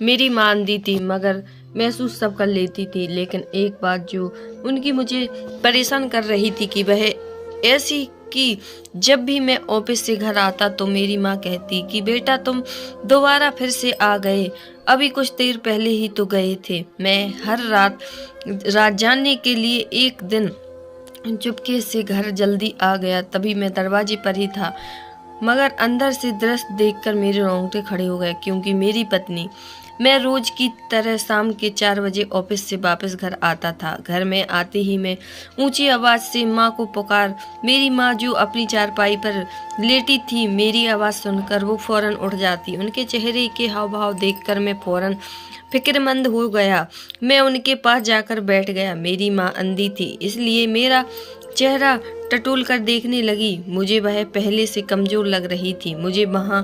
मेरी माँ अंधी थी मगर महसूस सब कर लेती थी। लेकिन एक बात जो उनकी मुझे परेशान कर रही थी कि वह ऐसी कि जब भी मैं ऑफिस से घर आता तो मेरी माँ कहती कि बेटा तुम दोबारा फिर से आ गए, अभी कुछ देर पहले ही तो गए थे। मैं हर रात रात जानने के लिए एक दिन चुपके से घर जल्दी आ गया, तभी मैं दरवाजे पर ही था मगर अंदर से दृश्य देखकर मेरे रोंगटे खड़े हो गए, क्योंकि मेरी पत्नी मैं रोज की तरह शाम के 4 बजे ऑफिस से वापस घर आता था। घर में आते ही मैं ऊंची आवाज से माँ को पुकार। मेरी माँ जो अपनी चारपाई पर लेटी थी, मेरी आवाज सुनकर वो फौरन उठ जाती। उनके चेहरे के हाव भाव देखकर मैं फौरन फिक्रमंद हो गया। मैं उनके पास जाकर बैठ गया। मेरी माँ अंधी थी इसलिए मेरा चेहरा टटोल कर देखने लगी। मुझे वह पहले से कमजोर लग रही थी। मुझे वहां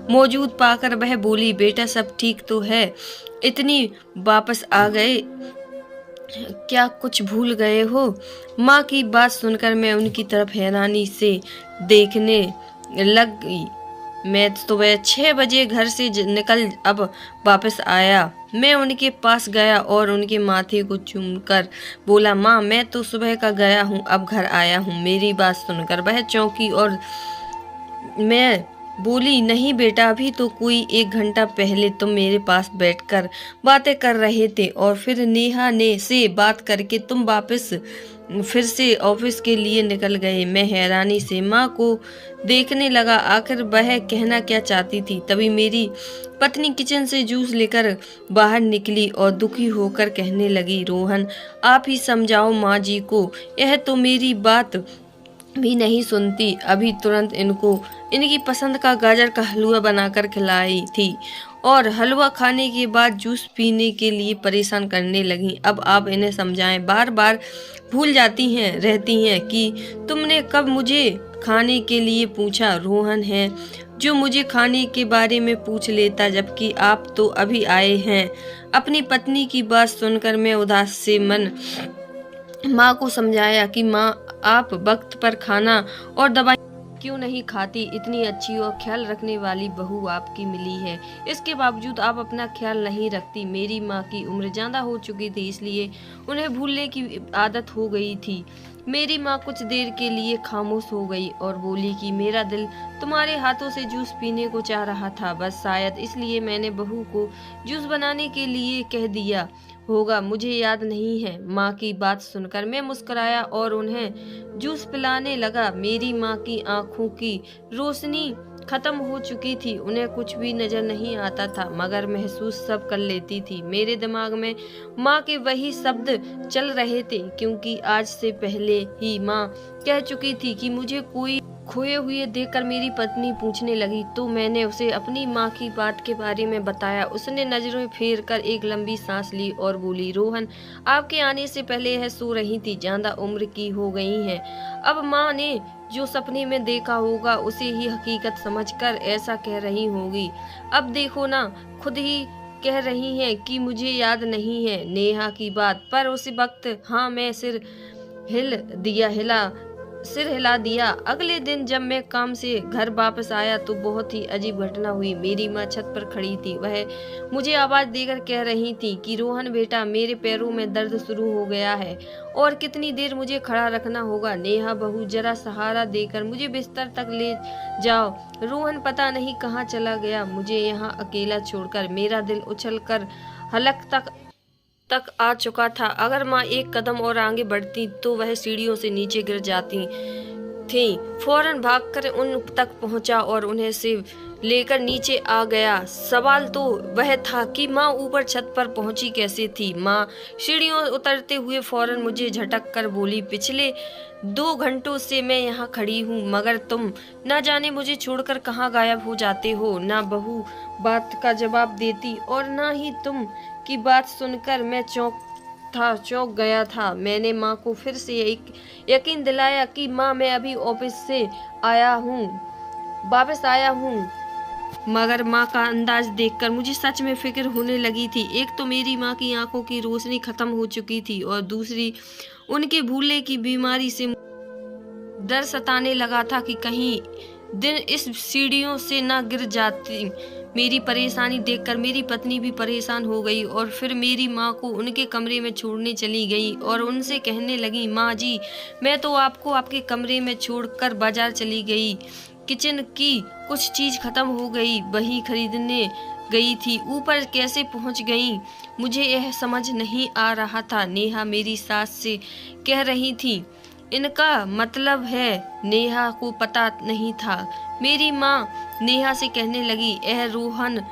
मौजूद पाकर वह बोली, बेटा सब ठीक तो है? इतनी वापस आ गए, क्या कुछ भूल गए हो? माँ की बात सुनकर मैं उनकी तरफ हैरानी से देखने लग गई। मैं सुबह 6 बजे घर से निकल अब वापस आया। मैं उनके पास गया और उनके माथे को चूमकर बोला, माँ मैं तो सुबह का गया हूँ, अब घर आया हूँ। मेरी बात सुनकर वह चौंकी और मैं बोली, नहीं बेटा, अभी तो कोई 1 घंटा पहले तुम मेरे पास बैठकर बातें कर रहे थे और फिर नेहा ने से बात करके तुम वापस फिर से ऑफिस के लिए निकल गए। मैं हैरानी से माँ को देखने लगा, आखिर वह कहना क्या चाहती थी। तभी मेरी पत्नी किचन से जूस लेकर बाहर निकली और दुखी होकर कहने लगी, रोहन आप ही समझाओ माँ जी को, यह तो मेरी बात भी नहीं सुनती। अभी तुरंत इनको इनकी पसंद का गाजर का हलवा बनाकर खिलाई थी और हलवा खाने के बाद जूस पीने के लिए परेशान करने लगी। अब आप इन्हें समझाएं, बार बार भूल जाती हैं रहती हैं कि तुमने कब मुझे खाने के लिए पूछा। रोहन है जो मुझे खाने के बारे में पूछ लेता, जबकि आप तो अभी आए हैं। अपनी पत्नी की बात सुनकर मैं उदास से मन माँ को समझाया कि माँ आप वक्त पर खाना और दवाई क्यों नहीं खाती? इतनी अच्छी और ख्याल रखने वाली बहू आपकी मिली है, इसके बावजूद आप अपना ख्याल नहीं रखती। मेरी माँ की उम्र ज्यादा हो चुकी थी इसलिए उन्हें भूलने की आदत हो गई थी। मेरी माँ कुछ देर के लिए खामोश हो गई और बोली कि मेरा दिल तुम्हारे हाथों से जूस पीने को चाह रहा था, बस शायद इसलिए मैंने बहू को जूस बनाने के लिए कह दिया होगा, मुझे याद नहीं है। माँ की बात सुनकर मैं मुस्कुराया और उन्हें जूस पिलाने लगा। मेरी माँ की आंखों की रोशनी खत्म हो चुकी थी, उन्हें कुछ भी नजर नहीं आता था मगर महसूस सब कर लेती थी। मेरे दिमाग में माँ के वही शब्द चल रहे थे, क्योंकि आज से पहले ही माँ कह चुकी थी कि मुझे कोई खोए हुए देखकर मेरी पत्नी पूछने लगी तो मैंने उसे अपनी माँ की बात के बारे में बताया। उसने नजरें फेर कर एक लंबी सांस ली और बोली, रोहन आपके आने से पहले यह सो रही थी, ज्यादा उम्र की हो गई हैं। अब माँ ने जो सपने में देखा होगा उसे ही हकीकत समझकर ऐसा कह रही होगी। अब देखो ना, खुद ही कह रही हैं कि मुझे याद नहीं है नेहा की बात। पर उस वक्त हाँ मैं सिर हिला दिया। अगले दिन जब मैं काम से घर वापस आया तो बहुत ही अजीब घटना हुई। मेरी माँ छत पर खड़ी थी, वह मुझे आवाज देकर कह रही थी कि रोहन बेटा मेरे पैरों में दर्द शुरू हो गया है और कितनी देर मुझे खड़ा रखना होगा। नेहा बहू जरा सहारा देकर मुझे बिस्तर तक ले जाओ। रोहन पता नहीं कहाँ चला गया, मुझे यहाँ अकेला छोड़कर। मेरा दिल उछलकर हलक तक आ चुका था। अगर माँ एक कदम और आगे बढ़ती तो वह सीढ़ियों से नीचे गिर जाती थी। फौरन भागकर उन तक पहुंचा और उन्हें से लेकर नीचे आ गया। सवाल तो वह था कि माँ ऊपर छत पर पहुंची कैसे थी। माँ सीढ़ियों उतरते हुए फौरन मुझे झटक कर बोली, पिछले 2 घंटों से मैं यहाँ खड़ी हूँ मगर तुम न जाने मुझे छोड़कर कहाँ गायब हो जाते हो। ना बहू बात का जवाब देती और ना ही तुम की बात सुनकर मैं चौंक गया था। मैंने माँ को फिर से यकीन दिलाया कि माँ मैं अभी ऑफिस से वापस आया हूँ। मगर माँ का अंदाज देखकर मुझे सच में फिक्र होने लगी थी। एक तो मेरी माँ की आंखों की रोशनी खत्म हो चुकी थी और दूसरी उनके भूलने की बीमारी से डर सताने लगा था कि कहीं दिन इस सीढ़ियों से ना गिर जाती। मेरी परेशानी देखकर मेरी पत्नी भी परेशान हो गई और फिर मेरी माँ को उनके कमरे में छोड़ने चली गई और उनसे कहने लगी, माँ जी मैं तो आपको आपके कमरे में छोड़कर बाजार चली गई। किचन की कुछ चीज खत्म हो गई, वही खरीदने गई थी। ऊपर कैसे पहुंच गई मुझे यह समझ नहीं आ रहा था। नेहा मेरी सास से कह रही थी। इनका मतलब है नेहा को पता नहीं था। मेरी माँ नेहा से कहने लगी, यह रोहन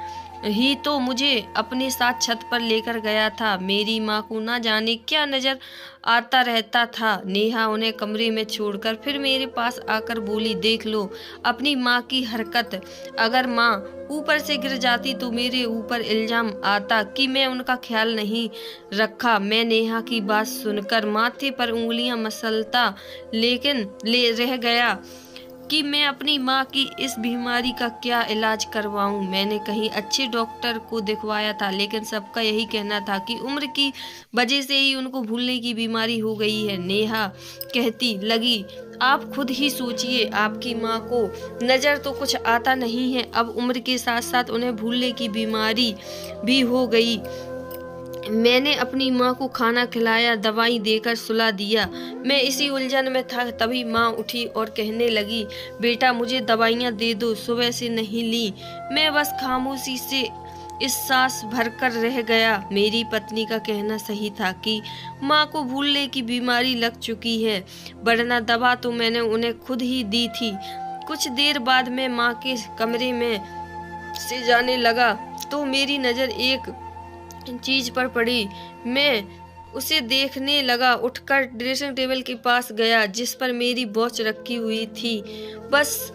ही तो मुझे अपने साथ छत पर लेकर गया था। मेरी माँ को ना जाने क्या नजर आता रहता था। नेहा उन्हें कमरे में छोड़कर फिर मेरे पास आकर बोली, देख लो अपनी माँ की हरकत। अगर माँ ऊपर से गिर जाती तो मेरे ऊपर इल्जाम आता कि मैं उनका ख्याल नहीं रखा। मैं नेहा की बात सुनकर माथे पर उंगलियां मसलता लेकिन ले रह गया कि मैं अपनी माँ की इस बीमारी का क्या इलाज करवाऊं। मैंने कहीं अच्छे डॉक्टर को दिखवाया था लेकिन सबका यही कहना था कि उम्र की वजह से ही उनको भूलने की बीमारी हो गई है। नेहा कहती लगी, आप खुद ही सोचिए, आपकी माँ को नज़र तो कुछ आता नहीं है, अब उम्र के साथ साथ उन्हें भूलने की बीमारी भी हो गई। मैंने अपनी माँ को खाना खिलाया, दवाई देकर सुला दिया। मैं इसी उलझन में था तभी माँ उठी और कहने लगी, बेटा मुझे दवाइयाँ दे दो, सुबह से नहीं ली। मैं बस खामोशी से इस सांस भरकर रह गया। मेरी पत्नी का कहना सही था कि माँ को भूलने की बीमारी लग चुकी है, वरना दवा तो मैंने उन्हें खुद ही दी थी। कुछ देर बाद मैं माँ के कमरे में से जाने लगा तो मेरी नज़र एक चीज पर पड़ी। मैं उसे देखने लगा। उठकर ड्रेसिंग टेबल के पास गया जिस पर मेरी वॉच रखी हुई थी। बस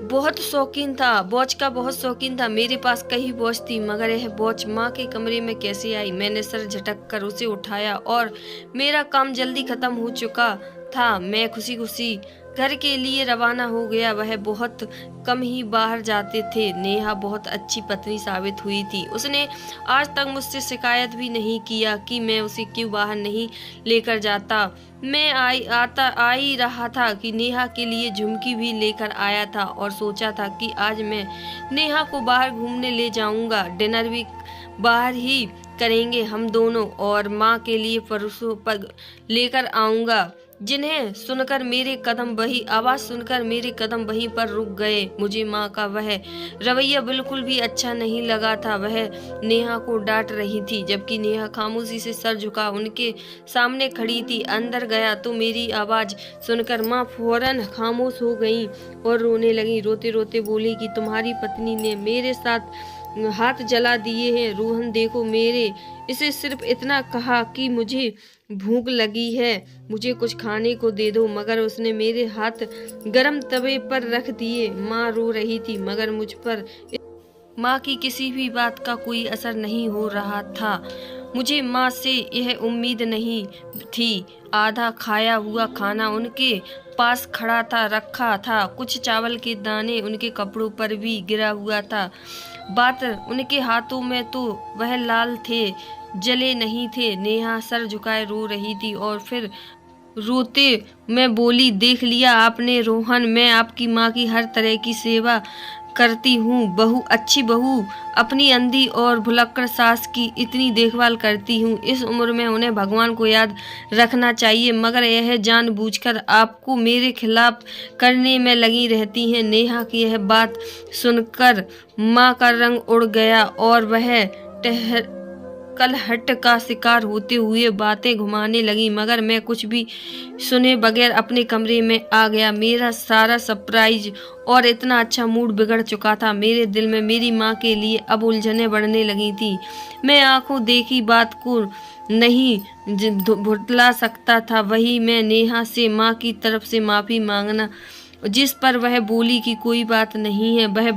बहुत शौकीन था, वॉच का बहुत शौकीन था। मेरे पास कई वॉच थी मगर यह वॉच माँ के कमरे में कैसे आई। मैंने सर झटक कर उसे उठाया और मेरा काम जल्दी खत्म हो चुका था। मैं खुशी खुशी घर के लिए रवाना हो गया। वह बहुत कम ही बाहर जाते थे। नेहा बहुत अच्छी पत्नी साबित हुई थी। उसने आज तक मुझसे शिकायत भी नहीं किया कि मैं उसे क्यों बाहर नहीं लेकर जाता। मैं आ ही रहा था कि नेहा के लिए झुमकी भी लेकर आया था और सोचा था कि आज मैं नेहा को बाहर घूमने ले जाऊंगा। डिनर भी बाहर ही करेंगे हम दोनों और माँ के लिए परोसों पर लेकर आऊंगा। जिन्हें सुनकर मेरे कदम आवाज सुनकर मेरे कदम वहीं पर रुक गए। मुझे माँ का वह रवैया बिल्कुल भी अच्छा नहीं लगा था। वह नेहा को डांट रही थी जबकि नेहा खामोशी से सर झुका उनके सामने खड़ी थी। अंदर गया तो मेरी आवाज सुनकर माँ फौरन खामोश हो गई और रोने लगी। रोते रोते बोली कि तुम्हारी पत्नी ने मेरे साथ हाथ जला दिए हैं। रोहन देखो, मेरे इसे सिर्फ इतना कहा कि मुझे भूख लगी है, मुझे कुछ खाने को दे दो, मगर उसने मेरे हाथ गरम तवे पर रख दिए। माँ रो रही थी मगर मुझ पर माँ की किसी भी बात का कोई असर नहीं हो रहा था। मुझे माँ से यह उम्मीद नहीं थी। आधा खाया हुआ खाना उनके पास खड़ा था, रखा था। कुछ चावल के दाने उनके कपड़ों पर भी गिरा हुआ था। बात उनके हाथों में तो वह लाल थे, जले नहीं थे। नेहा सर झुकाए रो रही थी और फिर रोते मैं बोली, देख लिया आपने रोहन, मैं आपकी माँ की हर तरह की सेवा करती हूँ। अच्छी बहू अपनी अंधी और भुलक्कड़ सास की इतनी देखभाल करती हूँ। इस उम्र में उन्हें भगवान को याद रखना चाहिए, मगर यह जानबूझकर आपको मेरे खिलाफ करने में लगी रहती हैं। नेहा की यह बात सुनकर माँ का रंग उड़ गया और वह कलहट का शिकार होते हुए बातें घुमाने लगी, मगर मैं कुछ भी सुने बगैर अपने कमरे में आ गया। मेरा सारा सरप्राइज और इतना अच्छा मूड बिगड़ चुका था। मेरे दिल में मेरी माँ के लिए अब उलझनें बढ़ने लगी थी। मैं आंखों देखी बात को नहीं भुतला सकता था। वही मैं नेहा से माँ की तरफ से माफ़ी मांगना, जिस पर वह बोली कि कोई बात नहीं है, वह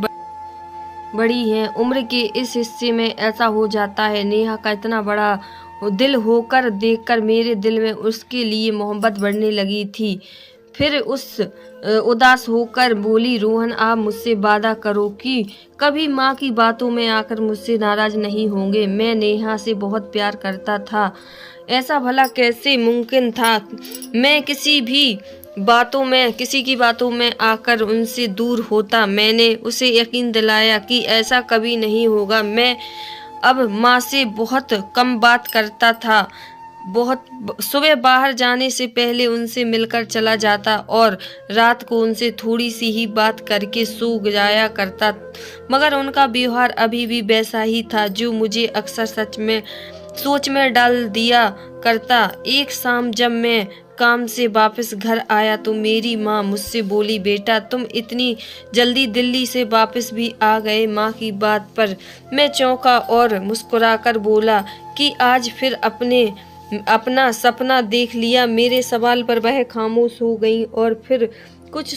बड़ी है, उम्र के इस हिस्से में ऐसा हो जाता है। नेहा का इतना बड़ा दिल होकर देखकर मेरे दिल में उसके लिए मोहब्बत बढ़ने लगी थी। फिर उस उदास होकर बोली, रोहन आप मुझसे वादा करो कि कभी माँ की बातों में आकर मुझसे नाराज नहीं होंगे। मैं नेहा से बहुत प्यार करता था, ऐसा भला कैसे मुमकिन था। मैं किसी भी किसी की बातों में आकर उनसे दूर होता। मैंने उसे यकीन दिलाया कि ऐसा कभी नहीं होगा। मैं अब माँ से बहुत कम बात करता था। सुबह बाहर जाने से पहले उनसे मिलकर चला जाता और रात को उनसे थोड़ी सी ही बात करके सो जाया करता, मगर उनका व्यवहार अभी भी वैसा ही था जो मुझे अक्सर सोच में डाल दिया करता। एक शाम जब मैं काम से वापस घर आया तो मेरी माँ मुझसे बोली, बेटा तुम इतनी जल्दी दिल्ली से वापस भी आ गए। माँ की बात पर मैं चौंका और मुस्कुराकर बोला कि आज फिर अपना सपना देख लिया। मेरे सवाल पर वह खामोश हो गई और फिर कुछ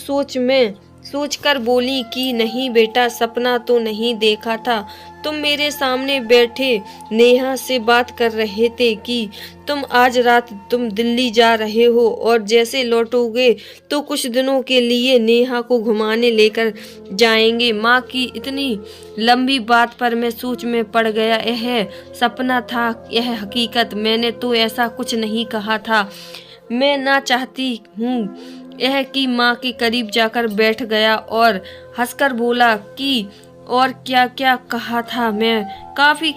सोचकर बोली कि नहीं बेटा, सपना तो नहीं देखा था। तुम मेरे सामने बैठे नेहा से बात कर रहे थे कि तुम आज रात दिल्ली जा रहे हो और जैसे लौटोगे तो कुछ दिनों के लिए नेहा को घुमाने लेकर जाएंगे। माँ की इतनी लंबी बात पर मैं सोच में पड़ गया। यह सपना था, यह हकीकत? मैंने तो ऐसा कुछ नहीं कहा था। मैं ना चाहती हूँ यह कि माँ के करीब जाकर बैठ गया और हंसकर बोला कि और क्या क्या कहा था। मैं काफी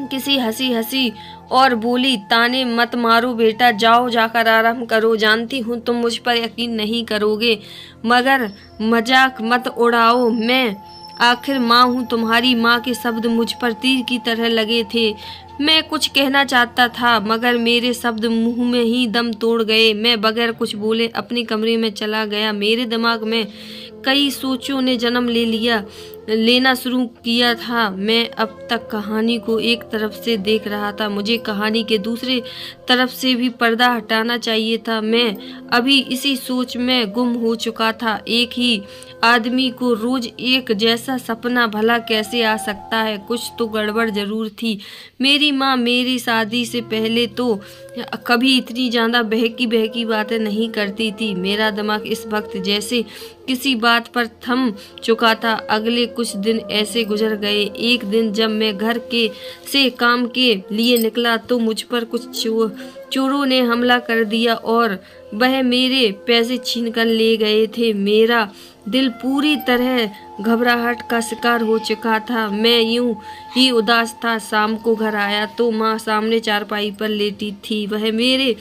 किसी हंसी और बोली, ताने मत मारो बेटा, जाओ जाकर आराम करो। जानती हूँ तुम मुझ पर यकीन नहीं करोगे, मगर मजाक मत उड़ाओ। मैं आखिर माँ हूँ तुम्हारी। माँ के शब्द मुझ पर तीर की तरह लगे थे। मैं कुछ कहना चाहता था मगर मेरे शब्द मुंह में ही दम तोड़ गए। मैं बगैर कुछ बोले अपने कमरे में चला गया। मेरे दिमाग में कई सोचों ने जन्म लेना शुरू किया था। मैं अब तक कहानी को एक तरफ से देख रहा था, मुझे कहानी के दूसरे तरफ से भी पर्दा हटाना चाहिए था। मैं अभी इसी सोच में गुम हो चुका था। एक ही आदमी को रोज एक जैसा सपना भला कैसे आ सकता है? कुछ तो गड़बड़ जरूर थी। मेरी माँ मेरी शादी से पहले तो कभी इतनी ज्यादा बहकी बातें नहीं करती थी। मेरा दिमाग इस वक्त जैसे किसी बात पर थम चुका था। अगले कुछ दिन ऐसे गुजर गए। एक दिन जब मैं घर से काम के लिए निकला तो मुझ पर कुछ चोरों ने हमला कर दिया और वह मेरे पैसे छीन कर ले गए थे। मेरा दिल पूरी तरह घबराहट का शिकार हो चुका था। मैं यूं ही उदास था। शाम को घर आया तो माँ सामने चारपाई पर लेटी थी। वह मेरे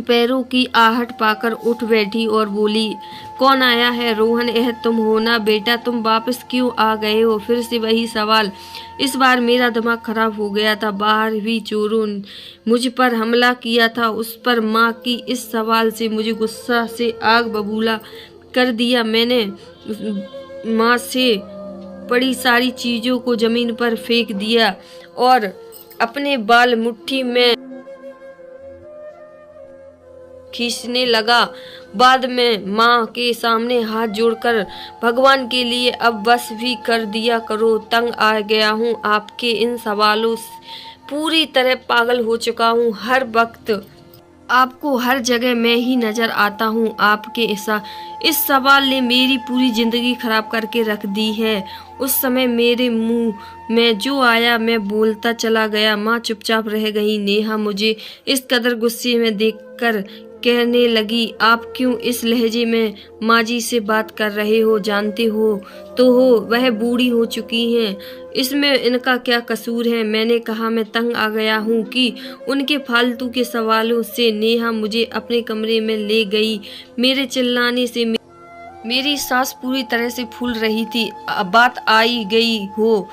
पैरों की आहट पाकर उठ बैठी और बोली, कौन आया है? रोहन, यह तुम हो ना बेटा? तुम वापस क्यों आ गए हो? फिर से वही सवाल। इस बार मेरा दिमाग खराब हो गया था। बाहर भी चोरों मुझ पर हमला किया था, उस पर माँ की इस सवाल से मुझे गुस्सा से आग बबूला कर दिया। मैंने माँ से पड़ी सारी चीजों को जमीन पर फेंक दिया और अपने बाल मुट्ठी में खींचने लगा। बाद में माँ के सामने हाथ जोड़कर, भगवान के लिए अब बस भी कर दिया करो। तंग आ गया हूँ आपके इन सवालों से। पूरी तरह पागल हो चुका हूँ। हर वक्त आपको हर जगह मैं ही नजर आता हूँ। आपके इस सवाल ने मेरी पूरी जिंदगी खराब करके रख दी है। उस समय मेरे मुंह में जो आया मैं बोलता चला गया। माँ चुपचाप रह गई। नेहा मुझे इस कदर गुस्से में देखकर कहने लगी, आप क्यों इस लहजे में माँ जी से बात कर रहे हो? जानते हो तो हो, वह बूढ़ी हो चुकी हैं, इसमें इनका क्या कसूर है? मैंने कहा, मैं तंग आ गया हूँ कि उनके फालतू के सवालों से। नेहा मुझे अपने कमरे में ले गई। मेरे चिल्लाने से मेरी सांस पूरी तरह से फूल रही थी। बात आई गई हो।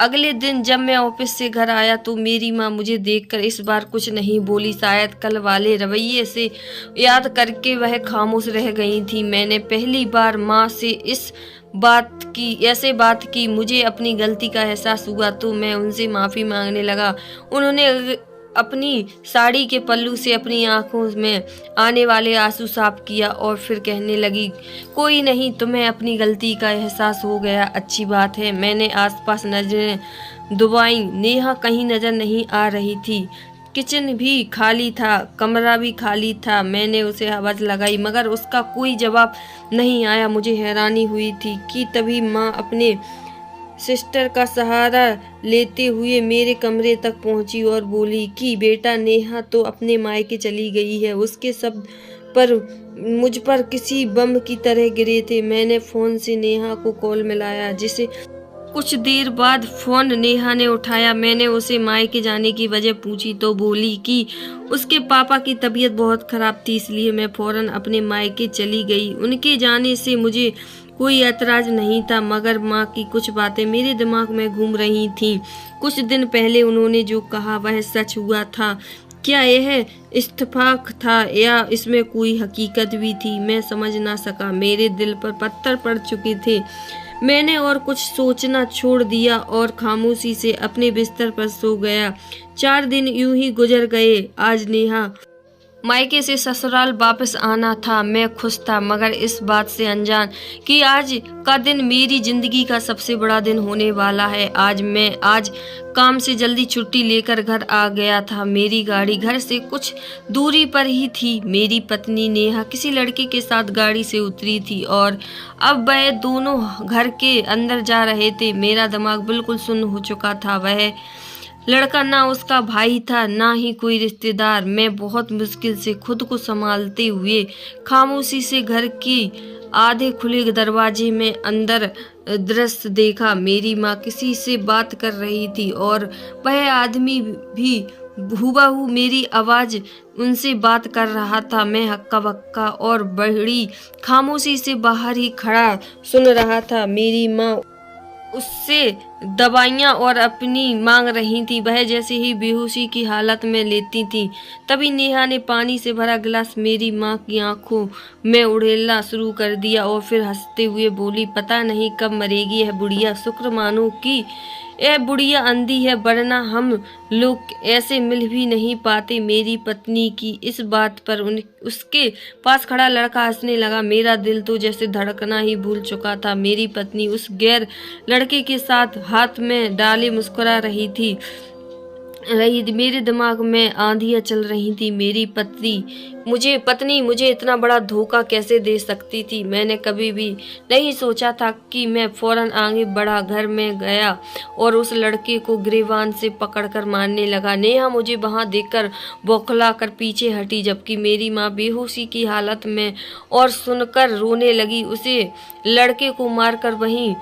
अगले दिन जब मैं ऑफिस से घर आया तो मेरी माँ मुझे देखकर इस बार कुछ नहीं बोली। शायद कल वाले रवैये से याद करके वह खामोश रह गई थी। मैंने पहली बार माँ से ऐसे बात की। मुझे अपनी गलती का एहसास हुआ तो मैं उनसे माफ़ी मांगने लगा। उन्होंने अपनी साड़ी के पल्लू से अपनी आंखों में आने वाले आंसू साफ किया और फिर कहने लगी, कोई नहीं, तुम्हें अपनी गलती का एहसास हो गया, अच्छी बात है। मैंने आसपास नजरें दुबाई। नेहा कहीं नजर नहीं आ रही थी। किचन भी खाली था, कमरा भी खाली था। मैंने उसे आवाज लगाई मगर उसका कोई जवाब नहीं आया। मुझे हैरानी हुई थी कि तभी माँ अपने सिस्टर का सहारा लेते हुए मेरे कमरे तक पहुंची और बोली कि बेटा, नेहा तो अपने मायके चली गई है। उसके शब्द पर मुझ पर किसी बम की तरह गिरे थे। मैंने फ़ोन से नेहा को कॉल मिलाया, जिसे कुछ देर बाद फ़ोन नेहा ने उठाया। मैंने उसे मायके जाने की वजह पूछी तो बोली कि उसके पापा की तबीयत बहुत ख़राब थी, इसलिए मैं फ़ौरन अपने मायके चली गई। उनके जाने से मुझे कोई ऐतराज़ नहीं था, मगर माँ की कुछ बातें मेरे दिमाग में घूम रही थीं। कुछ दिन पहले उन्होंने जो कहा वह सच हुआ था। क्या यह इत्तेफाक था या इसमें कोई हकीकत भी थी, मैं समझ ना सका। मेरे दिल पर पत्थर पड़ चुके थे। मैंने और कुछ सोचना छोड़ दिया और खामोशी से अपने बिस्तर पर सो गया। 4 दिन यूं ही गुजर गए। आज नेहा मायके से ससुराल वापस आना था। मैं खुश था, मगर इस बात से अनजान कि आज का दिन मेरी जिंदगी का सबसे बड़ा दिन होने वाला है। आज काम से जल्दी छुट्टी लेकर घर आ गया था। मेरी गाड़ी घर से कुछ दूरी पर ही थी। मेरी पत्नी नेहा किसी लड़के के साथ गाड़ी से उतरी थी और अब वह दोनों घर के अंदर जा रहे थे। मेरा दिमाग बिल्कुल सुन्न हो चुका था। वह लड़का ना उसका भाई था, ना ही कोई रिश्तेदार। मैं बहुत मुश्किल से खुद को संभालते हुए खामोशी से घर के आधे खुले दरवाजे में अंदर दृश्य देखा। मेरी माँ किसी से बात कर रही थी और वह आदमी भी हूबहू मेरी आवाज उनसे बात कर रहा था। मैं हक्का बक्का और बड़ी खामोशी से बाहर ही खड़ा सुन रहा था। मेरी माँ उससे दवाइयाँ और अपनी मांग रही थी। वह जैसे ही बेहोशी की हालत में लेती थी, तभी नेहा ने पानी से भरा गिलास मेरी माँ की आंखों में उड़ेलना शुरू कर दिया और फिर हंसते हुए बोली, पता नहीं कब मरेगी यह बुढ़िया। शुक्र मानो कि यह बुढ़िया अंधी है, वरना हम लोग ऐसे मिल भी नहीं पाते। मेरी पत्नी की इस बात पर उसके पास खड़ा लड़का हंसने लगा। मेरा दिल तो जैसे धड़कना ही भूल चुका था। मेरी पत्नी उस गैर लड़के के साथ हाथ में डाले मुस्कुरा रही थी। मेरे दिमाग में आंधियां चल रही थी। मेरी पत्नी मुझे इतना बड़ा धोखा कैसे दे सकती थी। मैंने कभी भी नहीं सोचा था कि मैं फौरन आगे बढ़ा, घर में गया और उस लड़के को गिरेबान से पकड़कर मारने लगा। नेहा मुझे वहां देखकर बौखला कर पीछे हटी, जबकि मेरी माँ बेहोशी की हालत में और सुनकर रोने लगी। उसे लड़के को मारकर वहीं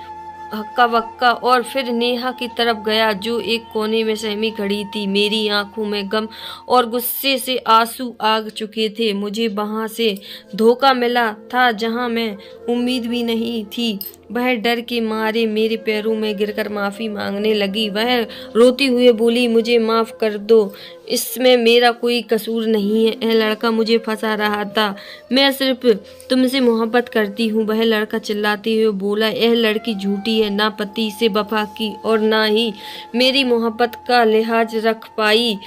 हक्का बक्का और फिर नेहा की तरफ गया, जो एक कोने में सहमी खड़ी थी। मेरी आंखों में गम और गुस्से से आंसू आ चुके थे। मुझे वहां से धोखा मिला था जहां मैं उम्मीद भी नहीं थी। वह डर के मारे मेरे पैरों में गिरकर माफी मांगने लगी। वह रोती हुए बोली, मुझे माफ कर दो, इसमें मेरा कोई कसूर नहीं है। यह लड़का मुझे फंसा रहा था, मैं सिर्फ तुमसे मोहब्बत करती हूँ। वह लड़का चिल्लाते हुए बोला, यह लड़की झूठी है, ना पति से वफा की और ना ही मेरी मोहब्बत का लिहाज रख पाई।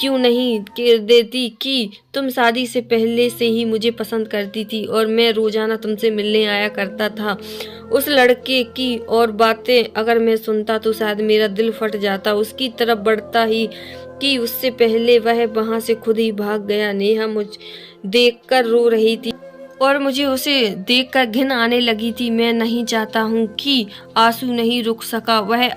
क्यों नहीं कह देती कि तुम शादी से पहले से ही मुझे पसंद करती थी और मैं रोजाना तुमसे मिलने आया करता था। उस लड़के की और बातें अगर मैं सुनता तो शायद मेरा दिल फट जाता। उसकी तरफ बढ़ता ही कि उससे पहले वह वहां से खुद ही भाग गया। नेहा मुझ देखकर रो रही थी और मुझे उसे देखकर घिन आने लगी थी। मैं नहीं चाहता हूँ कि आंसू नहीं रुक सका। वह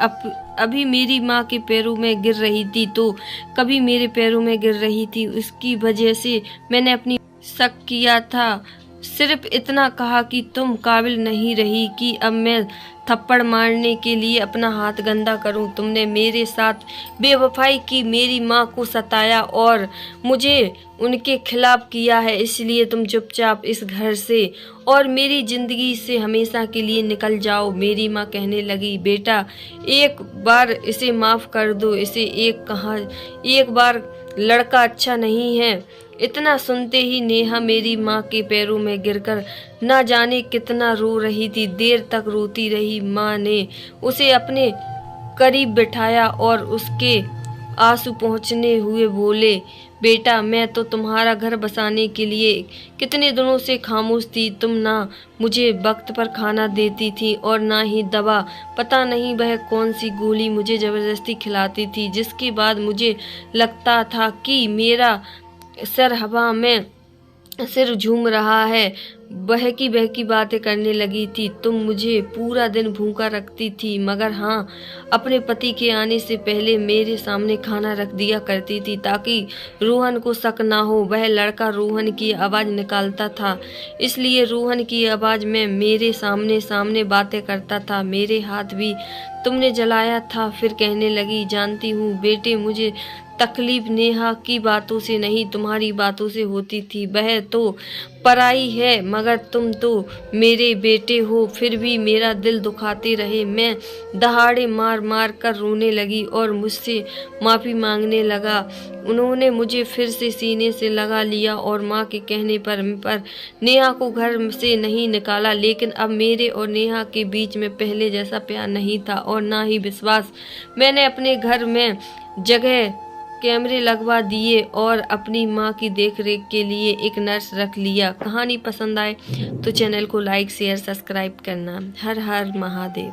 अभी मेरी माँ के पैरों में गिर रही थी तो कभी मेरे पैरों में गिर रही थी। उसकी वजह से मैंने अपनी शक किया था, सिर्फ इतना कहा कि तुम काबिल नहीं रही कि अब मैं थप्पड़ मारने के लिए अपना हाथ गंदा करूं। तुमने मेरे साथ बेवफाई की, मेरी माँ को सताया और मुझे उनके खिलाफ किया है, इसलिए तुम चुपचाप इस घर से और मेरी जिंदगी से हमेशा के लिए निकल जाओ। मेरी माँ कहने लगी, बेटा एक बार इसे माफ कर दो, इसे एक बार लड़का अच्छा नहीं है। इतना सुनते ही नेहा मेरी माँ के पैरों में गिरकर ना जाने कितना रो रही थी। देर तक रोती रही। माँ ने उसे अपने करीब बिठाया और उसके आंसू पहुँचने हुए बोले, बेटा मैं तो तुम्हारा घर बसाने के लिए कितने दिनों से खामोश थी। तुम ना मुझे वक्त पर खाना देती थी और ना ही दवा। पता नहीं वह कौन सी गोली मुझे जबरदस्ती खिलाती थी, जिसके बाद मुझे लगता था कि मेरा सर हवा में सिर झूम रहा है, बहकी बहकी बातें करने लगी थी। तुम मुझे पूरा दिन भूखा रखती थी, मगर हाँ, अपने पति के आने से पहले मेरे सामने खाना रख दिया करती थी ताकि रोहन को शक ना हो। वह लड़का रोहन की आवाज़ निकालता था, इसलिए रोहन की आवाज़ में मेरे सामने सामने बातें करता था। मेरे हाथ भी तुमने जलाया था। फिर कहने लगी, जानती हूँ बेटे, मुझे तकलीफ नेहा की बातों से नहीं, तुम्हारी बातों से होती थी। वह तो पराई है, मगर तुम तो मेरे बेटे हो, फिर भी मेरा दिल दुखाते रहे। मैं दहाड़े मार मार कर रोने लगी और मुझसे माफ़ी मांगने लगा। उन्होंने मुझे फिर से सीने से लगा लिया और माँ के कहने पर नेहा को घर से नहीं निकाला। लेकिन अब मेरे और नेहा के बीच में पहले जैसा प्यार नहीं था और ना ही विश्वास। मैंने अपने घर में जगह कैमरे लगवा दिए और अपनी माँ की देखरेख के लिए एक नर्स रख लिया। कहानी पसंद आए तो चैनल को लाइक शेयर सब्सक्राइब करना। हर हर महादेव।